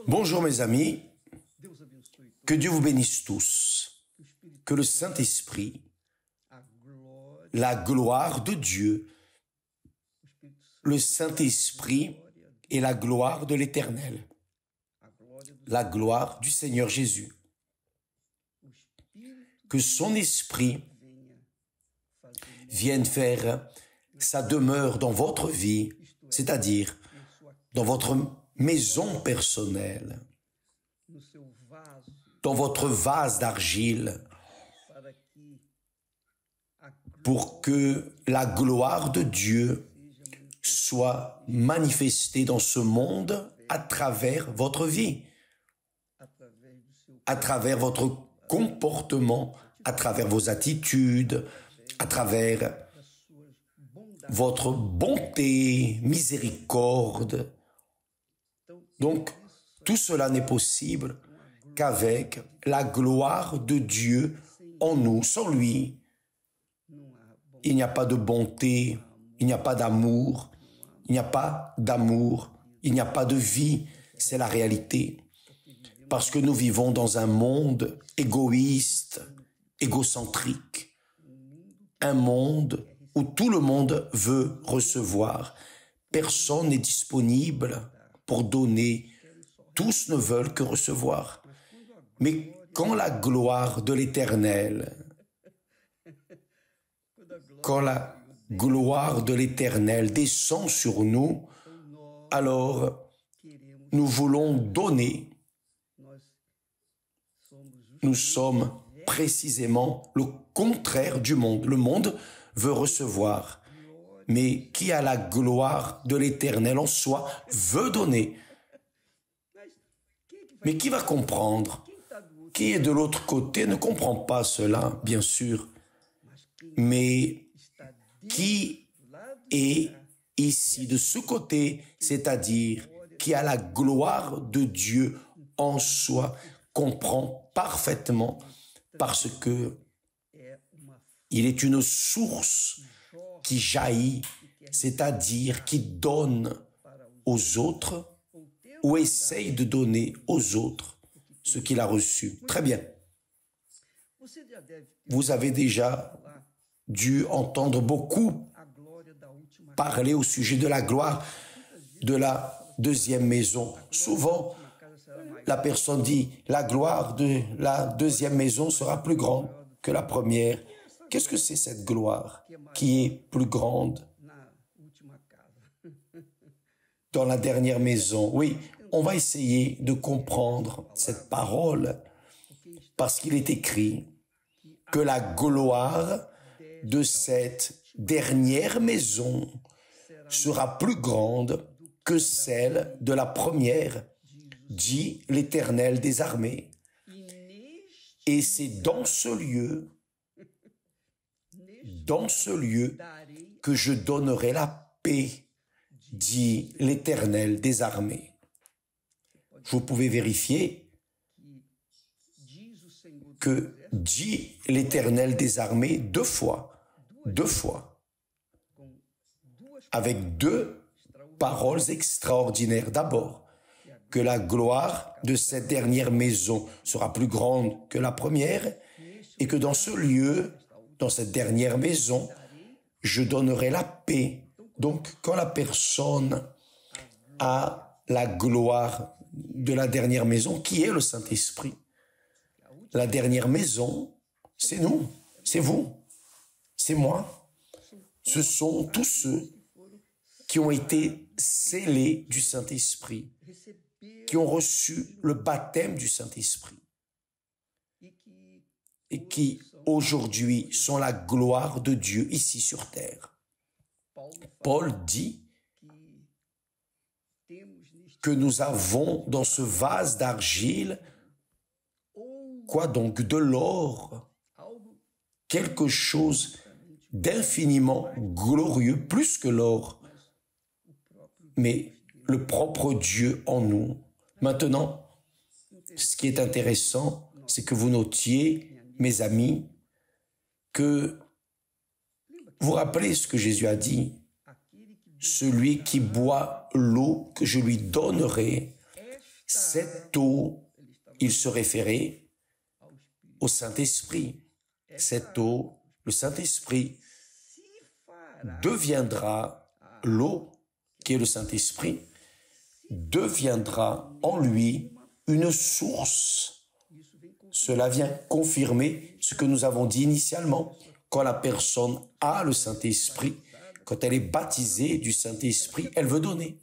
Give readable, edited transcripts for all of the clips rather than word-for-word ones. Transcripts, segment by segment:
Bonjour mes amis, que Dieu vous bénisse tous, que le Saint-Esprit, la gloire de Dieu, le Saint-Esprit et la gloire de l'Éternel, la gloire du Seigneur Jésus, que son Esprit vienne faire sa demeure dans votre vie, c'est-à-dire dans votre maison personnelle, dans votre vase d'argile, pour que la gloire de Dieu soit manifestée dans ce monde à travers votre vie, à travers votre comportement, à travers vos attitudes, à travers votre bonté, miséricorde. Donc, tout cela n'est possible qu'avec la gloire de Dieu en nous. Sans lui, il n'y a pas de bonté, il n'y a pas d'amour, il n'y a pas d'amour, il n'y a pas de vie. C'est la réalité. Parce que nous vivons dans un monde égoïste, égocentrique, un monde où tout le monde veut recevoir. Personne n'est disponible pour donner. Tous ne veulent que recevoir. Mais quand la gloire de l'Éternel, quand la gloire de l'Éternel descend sur nous, alors nous voulons donner. Nous sommes précisément le contraire du monde. Le monde veut recevoir. Mais qui a la gloire de l'Éternel en soi veut donner. Mais qui va comprendre? Qui est de l'autre côté ne comprend pas cela, bien sûr. Mais qui est ici, de ce côté, c'est-à-dire qui a la gloire de Dieu en soi, comprend parfaitement parce que il est une source qui jaillit, c'est-à-dire qui donne aux autres ou essaye de donner aux autres ce qu'il a reçu. Très bien. Vous avez déjà dû entendre beaucoup parler au sujet de la gloire de la deuxième maison. Souvent, la personne dit, la gloire de la deuxième maison sera plus grande que la première. Qu'est-ce que c'est cette gloire qui est plus grande dans la dernière maison? Oui, on va essayer de comprendre cette parole parce qu'il est écrit que la gloire de cette dernière maison sera plus grande que celle de la première, dit l'Éternel des armées. Et c'est dans ce lieu que je donnerai la paix, dit l'Éternel des armées. Vous pouvez vérifier que dit l'Éternel des armées deux fois, avec deux paroles extraordinaires. D'abord, que la gloire de cette dernière maison sera plus grande que la première et que dans ce lieu, dans cette dernière maison, je donnerai la paix. Donc, quand la personne a la gloire de la dernière maison, qui est le Saint-Esprit? La dernière maison, c'est nous, c'est vous, c'est moi. Ce sont tous ceux qui ont été scellés du Saint-Esprit, qui ont reçu le baptême du Saint-Esprit et qui aujourd'hui sont la gloire de Dieu ici sur terre. Paul dit que nous avons dans ce vase d'argile, quoi donc? De l'or, quelque chose d'infiniment glorieux, plus que l'or, mais le propre Dieu en nous. Maintenant, ce qui est intéressant, c'est que vous notiez, mes amis, que vous rappelez ce que Jésus a dit, celui qui boit l'eau que je lui donnerai Cette eau, il se référait au Saint-Esprit. Cette eau, le Saint-Esprit, deviendra l'eau qui est le Saint-Esprit, deviendra en lui une source. Cela vient confirmer ce que nous avons dit initialement. Quand la personne a le Saint-Esprit, quand elle est baptisée du Saint-Esprit, elle veut donner.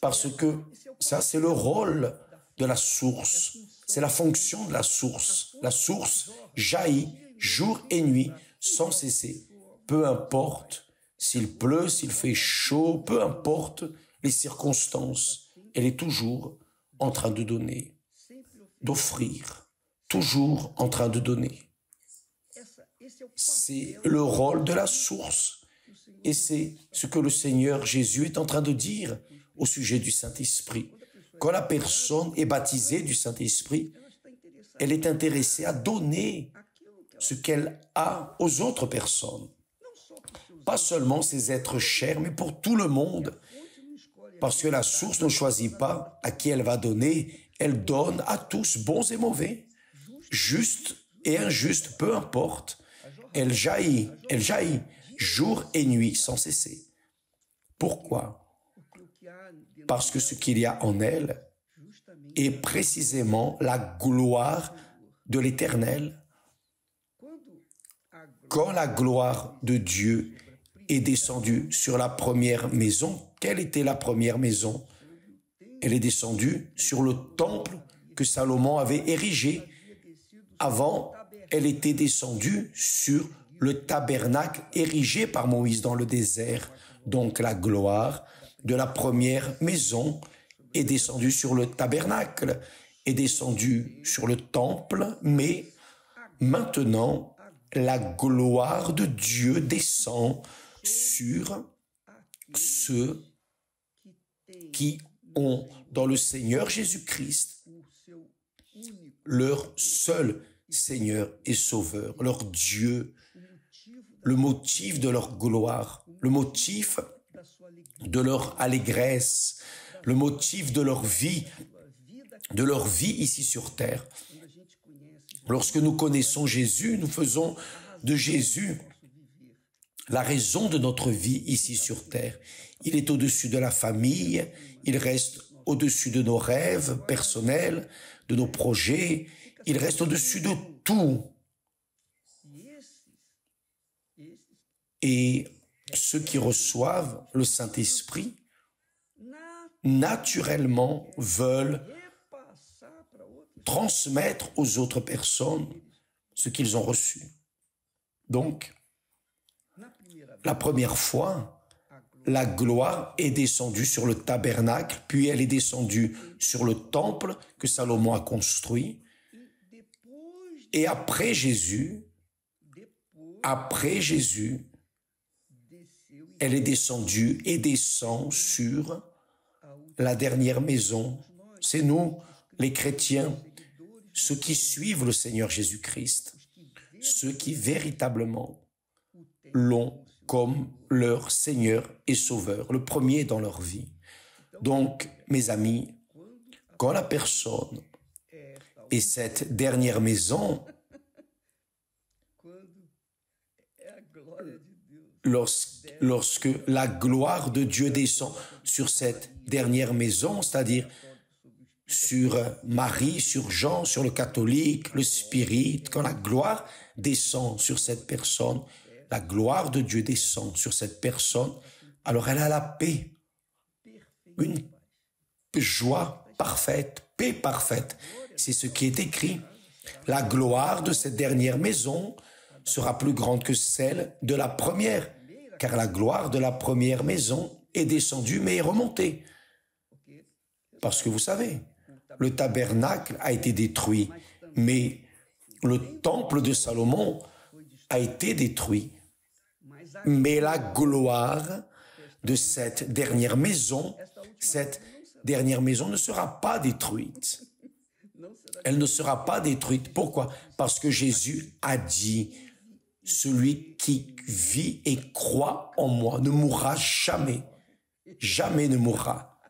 Parce que ça, c'est le rôle de la source. C'est la fonction de la source. La source jaillit jour et nuit sans cesser. Peu importe s'il pleut, s'il fait chaud, peu importe les circonstances, elle est toujours en train de donner, d'offrir, toujours en train de donner. C'est le rôle de la source. Et c'est ce que le Seigneur Jésus est en train de dire au sujet du Saint-Esprit. Quand la personne est baptisée du Saint-Esprit, elle est intéressée à donner ce qu'elle a aux autres personnes. Pas seulement ces êtres chers, mais pour tout le monde. Parce que la source ne choisit pas à qui elle va donner, elle donne à tous, bons et mauvais, justes et injustes, peu importe. Elle jaillit jour et nuit sans cesser. Pourquoi? Parce que ce qu'il y a en elle est précisément la gloire de l'Éternel. Quand la gloire de Dieu est descendue sur la première maison, quelle était la première maison? Elle est descendue sur le temple que Salomon avait érigé. Avant, elle était descendue sur le tabernacle érigé par Moïse dans le désert. Donc la gloire de la première maison est descendue sur le tabernacle, est descendue sur le temple, mais maintenant, la gloire de Dieu descend sur ceux qui ont dans le Seigneur Jésus-Christ leur seul Seigneur et Sauveur, leur Dieu, le motif de leur gloire, le motif de leur allégresse, le motif de leur vie ici sur terre. Lorsque nous connaissons Jésus, nous faisons de Jésus la raison de notre vie ici sur terre. Il est au-dessus de la famille, il reste au-dessus de nos rêves personnels, de nos projets, il reste au-dessus de tout. Et ceux qui reçoivent le Saint-Esprit, naturellement, veulent transmettre aux autres personnes ce qu'ils ont reçu. Donc, la première fois, la gloire est descendue sur le tabernacle, puis elle est descendue sur le temple que Salomon a construit. Et après Jésus, elle est descendue et descend sur la dernière maison. C'est nous, les chrétiens, ceux qui suivent le Seigneur Jésus-Christ, ceux qui véritablement l'ont comme leur Seigneur et Sauveur, le premier dans leur vie. Donc, mes amis, quand la personne est cette dernière maison, lorsque la gloire de Dieu descend sur cette dernière maison, c'est-à-dire sur Marie, sur Jean, sur le catholique, le spirit, quand la gloire descend sur cette personne, la gloire de Dieu descend sur cette personne, alors elle a la paix, une joie parfaite, paix parfaite. C'est ce qui est écrit. La gloire de cette dernière maison sera plus grande que celle de la première, car la gloire de la première maison est descendue mais est remontée. Parce que vous savez, le tabernacle a été détruit, mais le temple de Salomon a été détruit. Mais la gloire de cette dernière maison ne sera pas détruite. Elle ne sera pas détruite. Pourquoi? Parce que Jésus a dit, celui qui vit et croit en moi ne mourra jamais. Jamais ne mourra.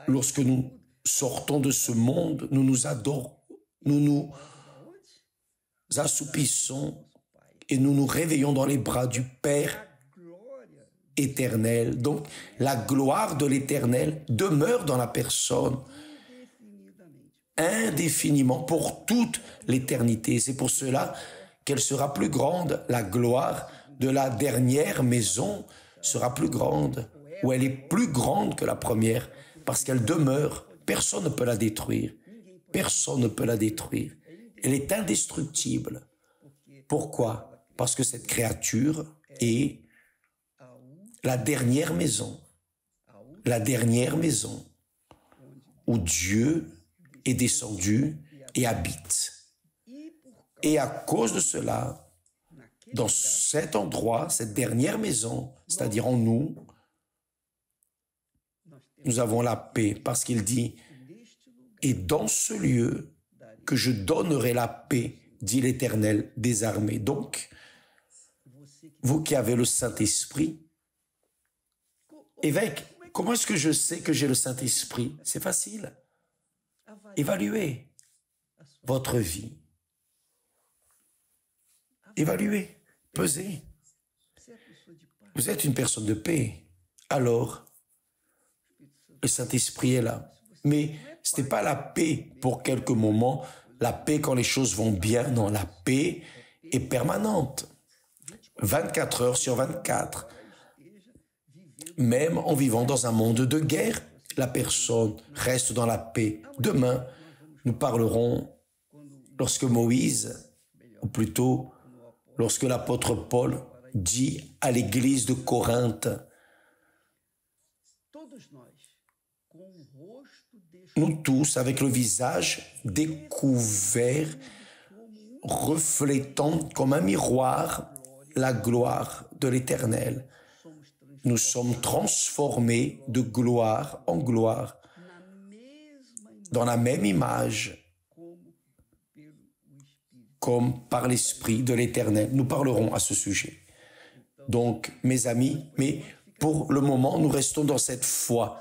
Lorsque nous sortons de ce monde, nous nous adorons, nous nous assoupissons et nous nous réveillons dans les bras du Père éternel. Donc, la gloire de l'éternel demeure dans la personne indéfiniment pour toute l'éternité. C'est pour cela qu'elle sera plus grande. La gloire de la dernière maison sera plus grande, ou elle est plus grande que la première, parce qu'elle demeure. Personne ne peut la détruire. Personne ne peut la détruire. Elle est indestructible. Pourquoi? Parce que cette créature est la dernière maison où Dieu est descendu et habite. Et à cause de cela, dans cet endroit, cette dernière maison, c'est-à-dire en nous, nous avons la paix, parce qu'il dit « Et dans ce lieu que je donnerai la paix, dit l'Éternel des armées. » Donc, vous qui avez le Saint-Esprit, évêque, comment est-ce que je sais que j'ai le Saint-Esprit? C'est facile. Évaluez votre vie. Évaluez, pesez. Vous êtes une personne de paix. Alors, le Saint-Esprit est là. Mais ce n'est pas la paix pour quelques moments, la paix quand les choses vont bien. Non, la paix est permanente. 24 heures sur 24. Même en vivant dans un monde de guerre, la personne reste dans la paix. Demain, nous parlerons lorsque Moïse, ou plutôt lorsque l'apôtre Paul dit à l'église de Corinthe, nous tous, avec le visage découvert, reflétant comme un miroir la gloire de l'Éternel, nous sommes transformés de gloire en gloire, dans la même image, comme par l'Esprit de l'Éternel. Nous parlerons à ce sujet. Donc, mes amis, mais pour le moment, nous restons dans cette foi.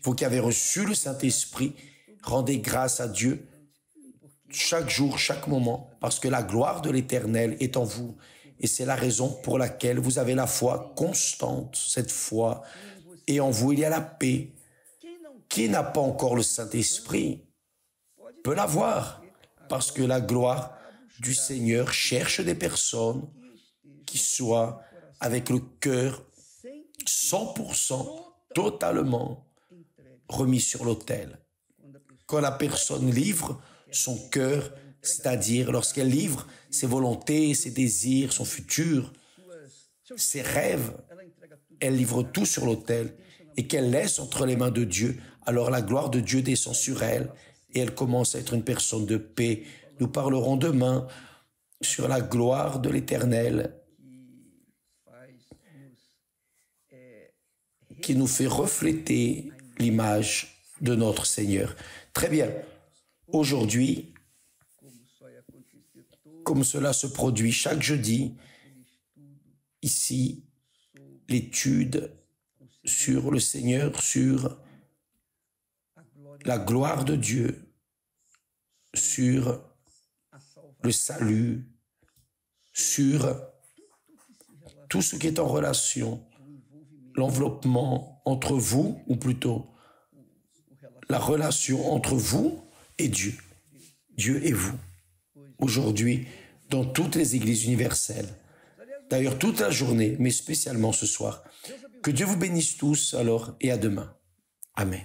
Vous qui avez reçu le Saint-Esprit, rendez grâce à Dieu chaque jour, chaque moment, parce que la gloire de l'Éternel est en vous. Et c'est la raison pour laquelle vous avez la foi constante, cette foi. Et en vous, il y a la paix. Qui n'a pas encore le Saint-Esprit peut l'avoir, parce que la gloire du Seigneur cherche des personnes qui soient avec le cœur 100%, totalement remis sur l'autel. Quand la personne livre son cœur, c'est-à-dire lorsqu'elle livre ses volontés, ses désirs, son futur, ses rêves, elle livre tout sur l'autel et qu'elle laisse entre les mains de Dieu, alors la gloire de Dieu descend sur elle et elle commence à être une personne de paix. Nous parlerons demain sur la gloire de l'Éternel qui nous fait refléter l'image de notre Seigneur. Très bien. Aujourd'hui, comme cela se produit chaque jeudi, ici, l'étude sur le Seigneur, sur la gloire de Dieu, sur le salut, sur tout ce qui est en relation, l'enveloppement entre vous, ou plutôt la relation entre vous et Dieu, Dieu et vous. Aujourd'hui, dans toutes les églises universelles, d'ailleurs toute la journée, mais spécialement ce soir. Que Dieu vous bénisse tous alors et à demain. Amen.